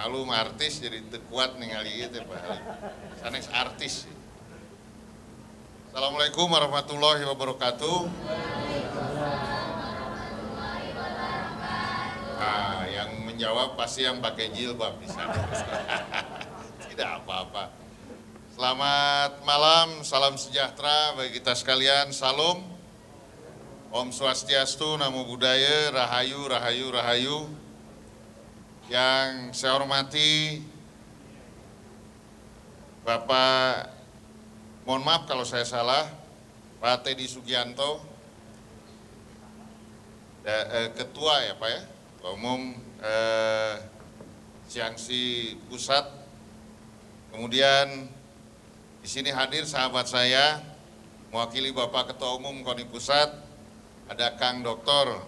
Malu mah artis jadi teu kuat ningali ieu teh Pak Halim. Sanes artis. Assalamualaikum warahmatullahi wabarakatuh. Nah, yang menjawab pasti yang pakai jilbab di sana. Tidak apa-apa. Selamat malam, salam sejahtera bagi kita sekalian. Salam. Om Swastiastu, Namo Buddhaya, Rahayu, Rahayu, Rahayu. Yang saya hormati Bapak, mohon maaf kalau saya salah, Pak Teddy Sugianto, Ketua ya Pak ya, Ketua Umum Siangsi Pusat. Kemudian di sini hadir sahabat saya, mewakili Bapak Ketua Umum KONI Pusat, ada Kang Dr.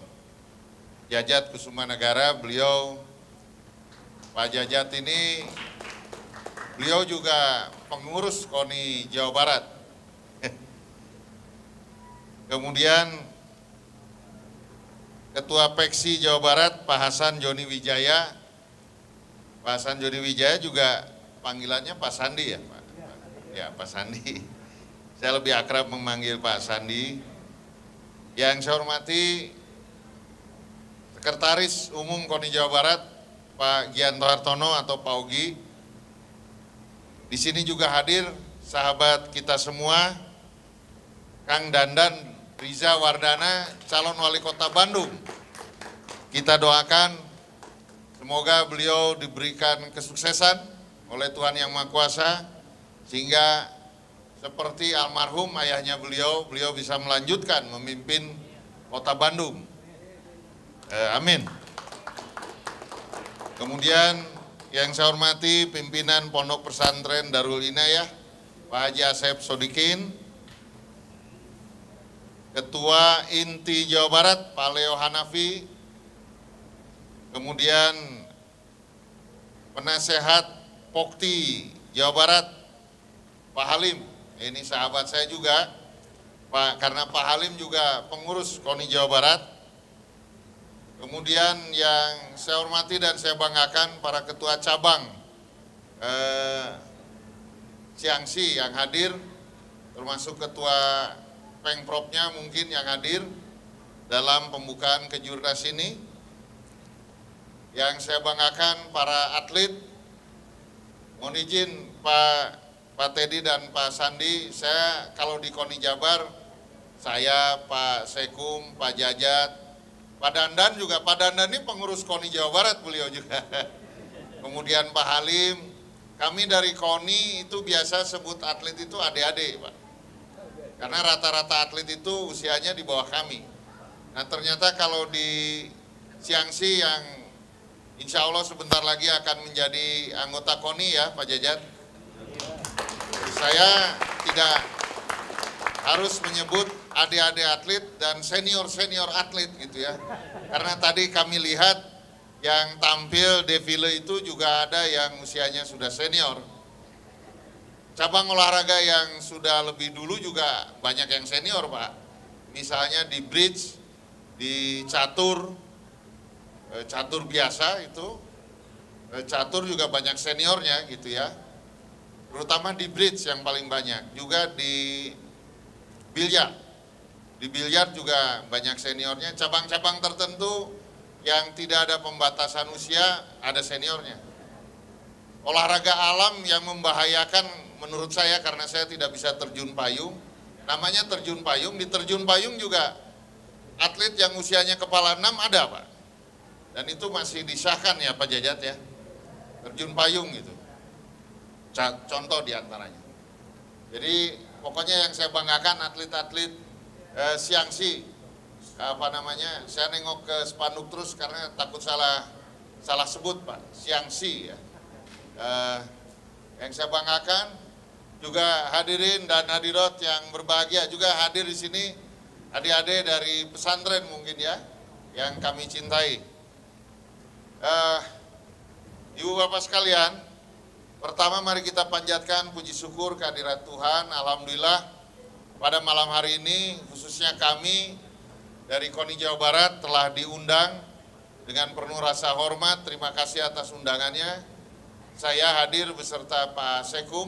Jajat Kusumanegara. Beliau, Pak Jajat ini, beliau juga pengurus KONI Jawa Barat. Kemudian Ketua Peksi Jawa Barat, Pak Hasan Joni Wijaya. Pak Hasan Joni Wijaya juga panggilannya Pak Sandi ya Pak? Ya Pak Sandi. Saya lebih akrab memanggil Pak Sandi. Yang saya hormati Sekretaris Umum KONI Jawa Barat, Pak Gianto Hartono atau Pak Ogi. Di sini juga hadir sahabat kita semua, Kang Dandan Riza Wardana, calon wali kota Bandung. Kita doakan semoga beliau diberikan kesuksesan oleh Tuhan Yang Maha Kuasa, sehingga seperti almarhum ayahnya beliau bisa melanjutkan memimpin kota Bandung. Amin. Kemudian yang saya hormati pimpinan Pondok Pesantren Darul Inayah, Pak Haji Asep Sodikin, Ketua Inti Jawa Barat, Pak Leo Hanafi, kemudian Penasehat Pokti Jawa Barat, Pak Halim, ini sahabat saya juga, Pak, karena Pak Halim juga pengurus KONI Jawa Barat. Kemudian yang saya hormati dan saya banggakan para ketua cabang Siangsi yang hadir, termasuk ketua Pengpropnya mungkin yang hadir dalam pembukaan kejurnas ini. Yang saya banggakan para atlet, mohon izin Pak Teddy dan Pak Sandi, saya kalau di KONI Jabar, saya, Pak Sekum, Pak Jajat, Pak Dandan juga, Pak Dandan ini pengurus KONI Jawa Barat beliau juga. Kemudian Pak Halim, kami dari KONI itu biasa sebut atlet itu adik-adik Pak. Karena rata-rata atlet itu usianya di bawah kami. Nah ternyata kalau di Siangsi yang insya Allah sebentar lagi akan menjadi anggota KONI ya Pak Jajat. Saya tidak harus menyebut adik-adik atlet dan senior-senior atlet gitu ya. Karena tadi kami lihat yang tampil defile itu juga ada yang usianya sudah senior. Cabang olahraga yang sudah lebih dulu juga banyak yang senior Pak. Misalnya di bridge, di catur biasa itu, catur juga banyak seniornya gitu ya. Terutama di bridge yang paling banyak, juga di biliar. Di biliar juga banyak seniornya, cabang-cabang tertentu yang tidak ada pembatasan usia ada seniornya. Olahraga alam yang membahayakan menurut saya karena saya tidak bisa terjun payung, namanya terjun payung. Di terjun payung juga atlet yang usianya kepala 6 ada Pak. Dan itu masih disahkan ya Pak Jajat ya, terjun payung gitu. Contoh diantaranya. Jadi pokoknya yang saya banggakan atlet-atlet Siangsi, saya nengok ke spanduk terus karena takut salah sebut Pak, Siangsi ya. Yang saya banggakan juga hadirin dan hadirat yang berbahagia, juga hadir di sini adik-adik dari pesantren mungkin ya, yang kami cintai. Ibu Bapak sekalian, pertama mari kita panjatkan puji syukur kehadirat Tuhan. Alhamdulillah pada malam hari ini khususnya kami dari KONI Jawa Barat telah diundang dengan penuh rasa hormat. Terima kasih atas undangannya saya hadir beserta Pak Sekum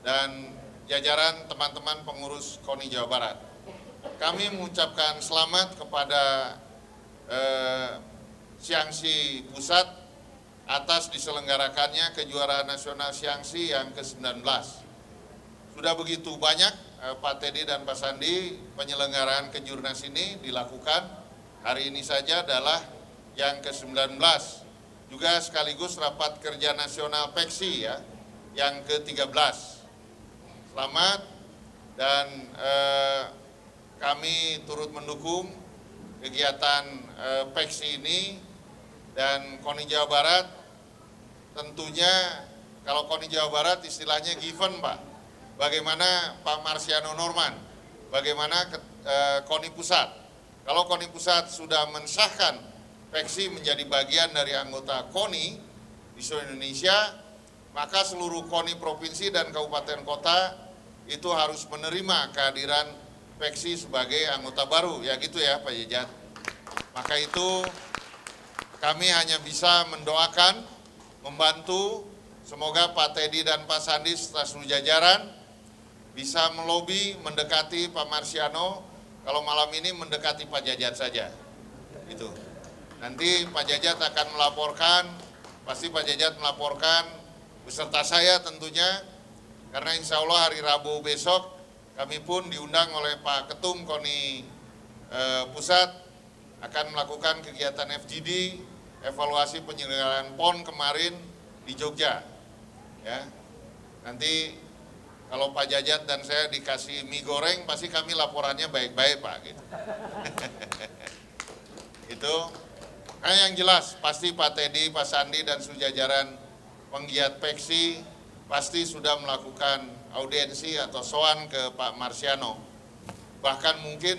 dan jajaran teman-teman pengurus KONI Jawa Barat. Kami mengucapkan selamat kepada Siangsi Pusat atas diselenggarakannya kejuaraan nasional Siangsi yang ke-19. Sudah begitu banyak Pak Teddy dan Pak Sandi penyelenggaraan kejurnas ini dilakukan. Hari ini saja adalah yang ke-19. Juga sekaligus rapat kerja nasional PEKSI ya, yang ke-13. Selamat dan kami turut mendukung kegiatan PEKSI ini dan KONI Jawa Barat. Tentunya kalau KONI Jawa Barat istilahnya given Pak. Bagaimana Pak Marsiano Norman, bagaimana KONI Pusat. Kalau KONI Pusat sudah mensahkan PEKSI menjadi bagian dari anggota KONI di seluruh Indonesia, maka seluruh KONI provinsi dan kabupaten kota itu harus menerima kehadiran PEKSI sebagai anggota baru, ya gitu ya Pak Jejat. Maka itu kami hanya bisa mendoakan, membantu, semoga Pak Teddy dan Pak Sandi serta seluruh jajaran bisa melobi, mendekati Pak Marsiano, kalau malam ini mendekati Pak Jajat saja. Itu. Nanti Pak Jajat akan melaporkan, pasti Pak Jajat melaporkan beserta saya tentunya, karena insya Allah hari Rabu besok kami pun diundang oleh Pak Ketum KONI Pusat akan melakukan kegiatan FGD, evaluasi penyelenggaraan PON kemarin di Jogja. Ya, nanti kalau Pak Jajat dan saya dikasih mie goreng, pasti kami laporannya baik-baik Pak. Gitu. Itu, yang jelas pasti Pak Teddy, Pak Sandi dan sejajaran penggiat PEKSI pasti sudah melakukan audiensi atau soan ke Pak Marsiano. Bahkan mungkin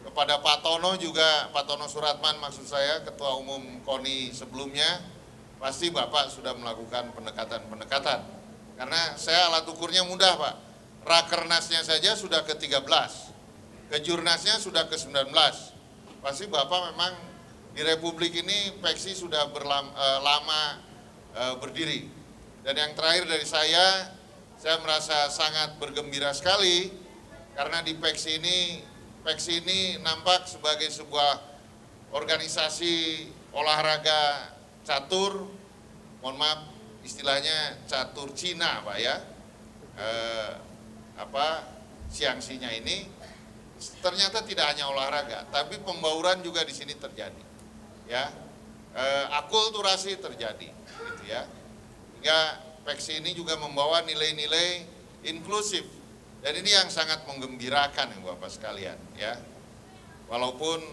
kepada Pak Tono juga, Pak Tono Suratman maksud saya, Ketua Umum KONI sebelumnya, pasti Bapak sudah melakukan pendekatan-pendekatan. Karena saya alat ukurnya mudah Pak, Rakernasnya saja sudah ke-13, kejurnasnya sudah ke-19. Pasti Bapak memang di Republik ini PEKSI sudah lama berdiri. Dan yang terakhir dari saya merasa sangat bergembira sekali karena di PEKSI ini nampak sebagai sebuah organisasi olahraga catur, mohon maaf istilahnya catur Cina Pak ya, Siangsinya ini ternyata tidak hanya olahraga, tapi pembauran juga di sini terjadi, ya, akulturasi terjadi, gitu ya. Hingga PEKSI ini juga membawa nilai-nilai inklusif dan ini yang sangat menggembirakan ya Bapak sekalian ya. Walaupun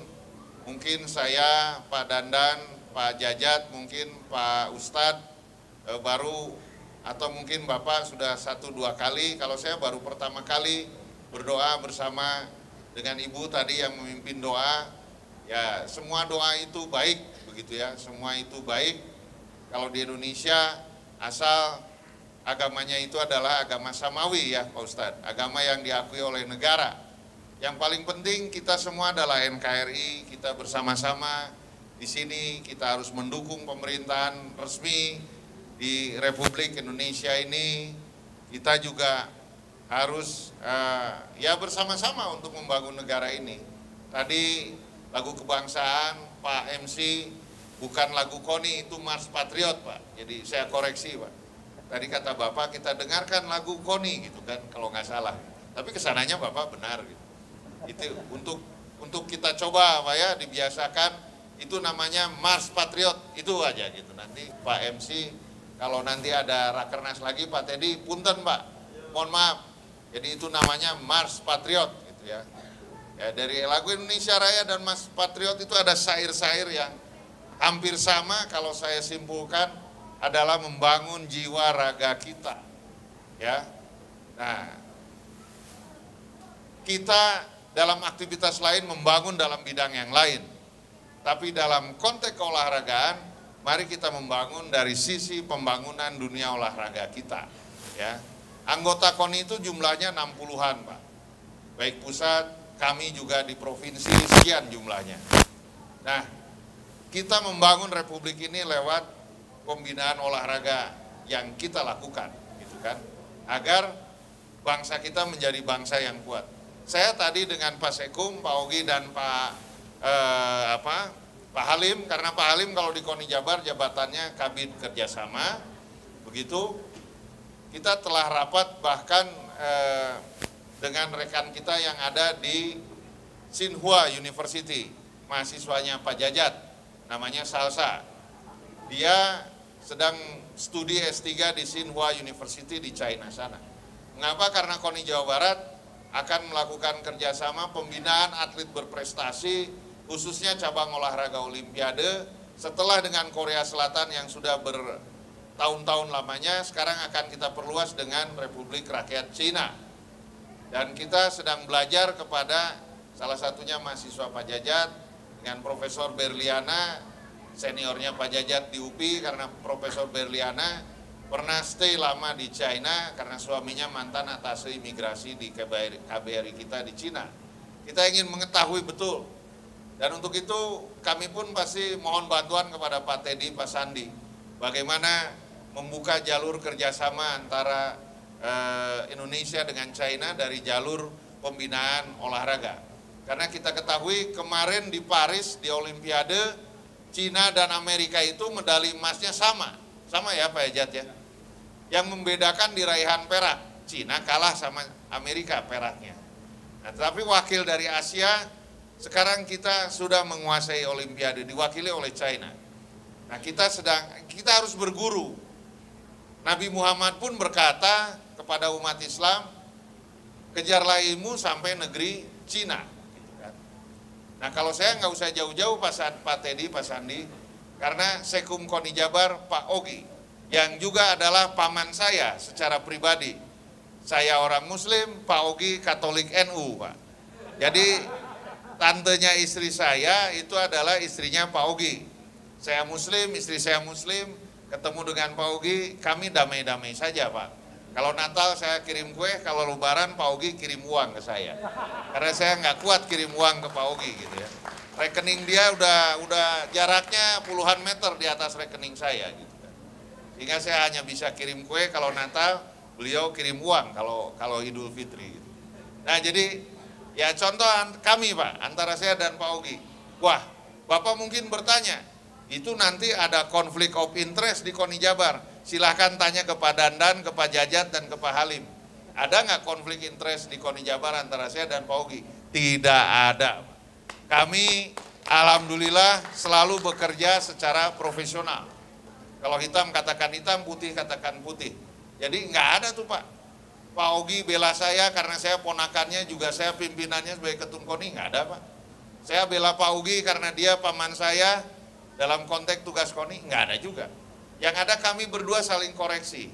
mungkin saya, Pak Dandan, Pak Jajat, mungkin Pak Ustadz baru atau mungkin Bapak sudah 1-2 kali, kalau saya baru pertama kali berdoa bersama dengan Ibu tadi yang memimpin doa. Ya, semua doa itu baik begitu ya, semua itu baik kalau di Indonesia asal agamanya itu adalah agama samawi ya Pak Ustadz, agama yang diakui oleh negara. Yang paling penting kita semua adalah NKRI, kita bersama-sama di sini kita harus mendukung pemerintahan resmi di Republik Indonesia ini. Kita juga harus ya bersama-sama untuk membangun negara ini. Tadi lagu kebangsaan Pak MC bukan lagu KONI, itu Mars Patriot Pak. Jadi saya koreksi Pak. Tadi kata Bapak kita dengarkan lagu KONI gitu kan, kalau nggak salah. Tapi kesananya Bapak benar gitu. Itu untuk kita coba Pak ya, dibiasakan itu namanya Mars Patriot, itu aja gitu. Nanti Pak MC kalau nanti ada Rakernas lagi Pak Teddy, punten Pak, mohon maaf. Jadi itu namanya Mars Patriot gitu ya. Ya dari lagu Indonesia Raya dan Mars Patriot itu ada syair-syair yang hampir sama, kalau saya simpulkan adalah membangun jiwa raga kita. Ya. Nah, kita dalam aktivitas lain membangun dalam bidang yang lain. Tapi dalam konteks keolahragaan, mari kita membangun dari sisi pembangunan dunia olahraga kita. Ya. Anggota KONI itu jumlahnya 60-an, Pak. Baik pusat, kami juga di provinsi sekian jumlahnya. Nah, kita membangun Republik ini lewat pembinaan olahraga yang kita lakukan, gitu kan, agar bangsa kita menjadi bangsa yang kuat. Saya tadi dengan Pak Sekum, Pak Ogi dan Pak Halim, karena Pak Halim kalau di KONI Jabar jabatannya Kabid Kerjasama, begitu kita telah rapat bahkan dengan rekan kita yang ada di Tsinghua University, mahasiswanya Pak Jajat, namanya Salsa. Dia sedang studi S3 di Tsinghua University di China sana. Mengapa? Karena KONI Jawa Barat akan melakukan kerjasama pembinaan atlet berprestasi, khususnya cabang olahraga Olimpiade, setelah dengan Korea Selatan yang sudah bertahun-tahun lamanya, sekarang akan kita perluas dengan Republik Rakyat Cina. Dan kita sedang belajar kepada salah satunya mahasiswa Pak Jajat dengan Profesor Berliana, seniornya Pak Jajat di UPI, karena Profesor Berliana pernah stay lama di China karena suaminya mantan atase imigrasi di KBRI kita di Cina. Kita ingin mengetahui betul, dan untuk itu kami pun pasti mohon bantuan kepada Pak Teddy, Pak Sandi, bagaimana membuka jalur kerjasama antara Indonesia dengan China dari jalur pembinaan olahraga. Karena kita ketahui kemarin di Paris di Olimpiade, Cina dan Amerika itu medali emasnya sama ya Pak Ejat ya. Yang membedakan di raihan perak, Cina kalah sama Amerika peraknya. Nah, tetapi wakil dari Asia, sekarang kita sudah menguasai Olimpiade, diwakili oleh China. Nah, kita harus berguru. Nabi Muhammad pun berkata kepada umat Islam, kejarlah ilmu sampai negeri Cina. Gitu kan. Nah, kalau saya nggak usah jauh-jauh Pak Teddy, Pak Sandi, karena Sekum KONI Jabar Pak Ogi, yang juga adalah paman saya secara pribadi. Saya orang Muslim, Pak Ogi Katolik NU, Pak. Jadi tantenya istri saya itu adalah istrinya Pak Ogi. Saya Muslim, istri saya Muslim, ketemu dengan Pak Ogi, kami damai-damai saja, Pak. Kalau Natal saya kirim kue, kalau Lebaran Pak Ogi kirim uang ke saya. Karena saya nggak kuat kirim uang ke Pak Ogi gitu ya. Rekening dia udah jaraknya puluhan meter di atas rekening saya gitu. Sehingga saya hanya bisa kirim kue kalau Natal, beliau kirim uang kalau Idul Fitri. Gitu. Nah jadi ya contoh kami Pak, antara saya dan Pak Ogi. Wah, Bapak mungkin bertanya, itu nanti ada konflik of interest di KONI Jabar. Silahkan tanya ke Pak Dandan, ke Pak Jajat, dan ke Pak Halim. Ada nggak konflik interest di KONI Jabar antara saya dan Pak Ogi? Tidak ada. Kami alhamdulillah selalu bekerja secara profesional. Kalau hitam katakan hitam, putih katakan putih. Jadi nggak ada tuh Pak. Pak Ogi bela saya karena saya ponakannya, juga saya pimpinannya sebagai ketum KONI, nggak ada Pak. Saya bela Pak Ogi karena dia paman saya dalam konteks tugas KONI, nggak ada juga. Yang ada kami berdua saling koreksi.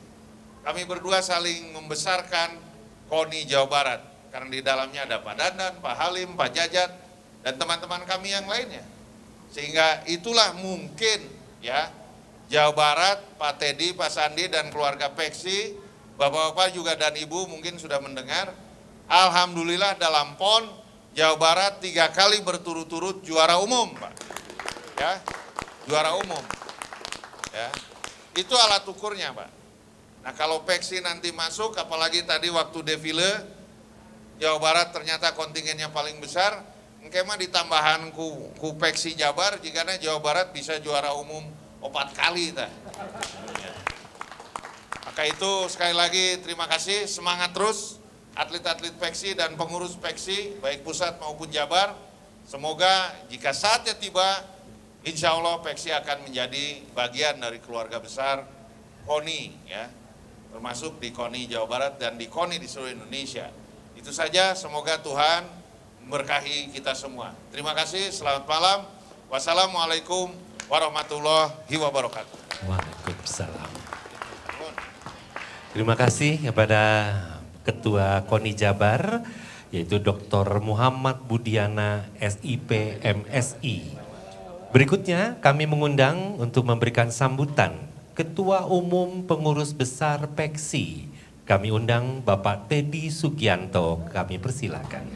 Kami berdua saling membesarkan KONI Jawa Barat. Karena di dalamnya ada Pak Dandan, Pak Halim, Pak Jajat, dan teman-teman kami yang lainnya. Sehingga itulah mungkin ya, Jawa Barat, Pak Teddy, Pak Sandi, dan keluarga Peksi, Bapak-bapak juga dan Ibu mungkin sudah mendengar, alhamdulillah dalam PON, Jawa Barat 3 kali berturut-turut juara umum, Pak. Ya, juara umum. Ya, itu alat ukurnya, Pak. Nah, kalau Peksi nanti masuk, apalagi tadi waktu defile, Jawa Barat ternyata kontingennya paling besar, mah ditambahan ku Peksi Jabar, jika Jawa Barat bisa juara umum 4 kali. Maka itu sekali lagi terima kasih, semangat terus atlet-atlet Peksi dan pengurus Peksi, baik pusat maupun Jabar. Semoga jika saatnya tiba, insya Allah Peksi akan menjadi bagian dari keluarga besar KONI, ya, termasuk di KONI Jawa Barat dan di KONI di seluruh Indonesia. Itu saja, semoga Tuhan memberkahi kita semua. Terima kasih, selamat malam. Wassalamualaikum warahmatullahi wabarakatuh. Waalaikumsalam. Terima kasih kepada Ketua KONI Jabar, yaitu Dr. Muhammad Budiana, SIP, MSI. Berikutnya kami mengundang untuk memberikan sambutan Ketua Umum Pengurus Besar Peksi. Kami undang Bapak Teddy Sugianto, kami persilakan.